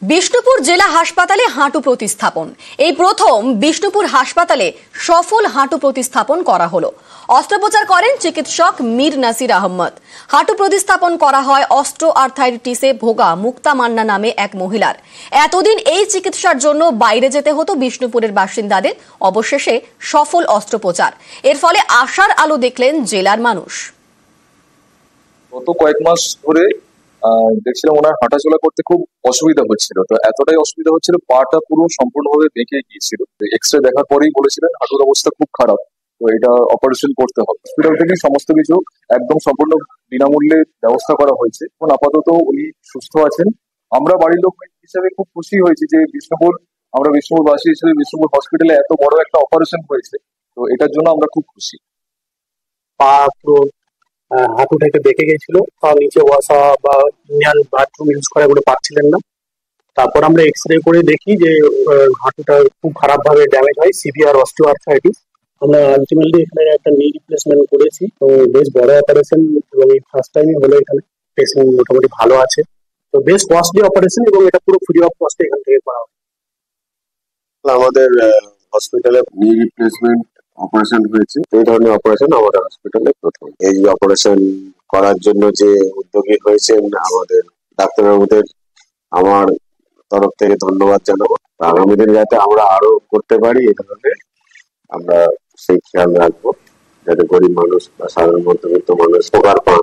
বিষ্ণুপুর জেলা হাসপাতালে হাঁটু প্রতিস্থাপন। এই প্রথম বিষ্ণুপুর হাসপাতালে সফল হাঁটু প্রতিস্থাপন করা হলো। অস্ত্রোপচার করেন চিকিৎসক মীর নাসির আহমদ। হাঁটু প্রতিস্থাপন করা হয় অস্ট্রো আর্থাইটিসে ভোগা মুক্তা মান্না নামে এক মহিলার। এতদিন এই চিকিৎসার জন্য বাইরে যেতে হতো বিষ্ণুপুরের বাসিন্দাদের। অবশেষে সফল অস্ত্রোপচার। এর ফলে আশার আলো দেখলেন জেলার মানুষ। গত কয়েক মাস ধরে দেখছিলাম ওনার হাঁটাচলা করতে খুব অসুবিধা হচ্ছিল। তো এতটাই অসুবিধা হচ্ছিল, পাটা পুরো সম্পূর্ণভাবে বেঁকে গিয়েছিল। এক্সরে দেখার পরেই বলেছিলেন হাঁটুর অবস্থা খুব খারাপ, তো এটা অপারেশন করতে হবে। হসপিটাল থেকে সমস্ত কিছু একদম সম্পূর্ণ বিনামূল্যে ব্যবস্থা করা হয়েছে। এখন আপাতত উনি সুস্থ আছেন। আমরা বাড়ির লোক হিসেবে খুব খুশি হয়েছি যে বিষ্ণুপুরবাসী হিসেবে বিষ্ণুপুর হসপিটালে এত বড় একটা অপারেশন হয়েছে। তো এটার জন্য আমরা খুব খুশি। পা পুরো হাঁটুটাকে বেঁকে গেছিল, তার নিচে বসা বা ইন্ডিয়ান বাথরুম ইউজ করা এগুলো পাচ্ছিলেন না। তারপর আমরা এক্সরে করে দেখি যে হাঁটুটা খুব খারাপ ভাবে ড্যামেজ হয়, সিভিয়ার অস্টিওআর্থ্রাইটিস। আমরা আলটিমেটলি এখানে একটা নি রিপ্লেসমেন্ট করেছি। তো বেশ বড় অপারেশন এবং এই ফার্স্ট টাইমই হলো এখানে। পেশেন্ট মোটামুটি ভালো আছে। তো বেশ কস্টলি অপারেশন এবং এটা পুরো ফ্রি অফ কস্টে এখান থেকে করা হবে। আমাদের হসপিটালে নি রিপ্লেসমেন্ট অপারেশন হয়েছে। এই ধরনের অপারেশন আমাদের হসপিটালে প্রথম। এই অপারেশন করার জন্য যে উদ্যোগী হয়েছেন আমাদের ডাক্তারবাবুদের আমার তরফ থেকে ধন্যবাদ জানাবো। আগামী দিন যাতে আমরা আরো করতে পারি এই ধরনের, আমরা সেই খেয়াল রাখবো যাতে গরিব মানুষ বা সাধারণ মধ্যবিত্ত মানুষ উপকার পান।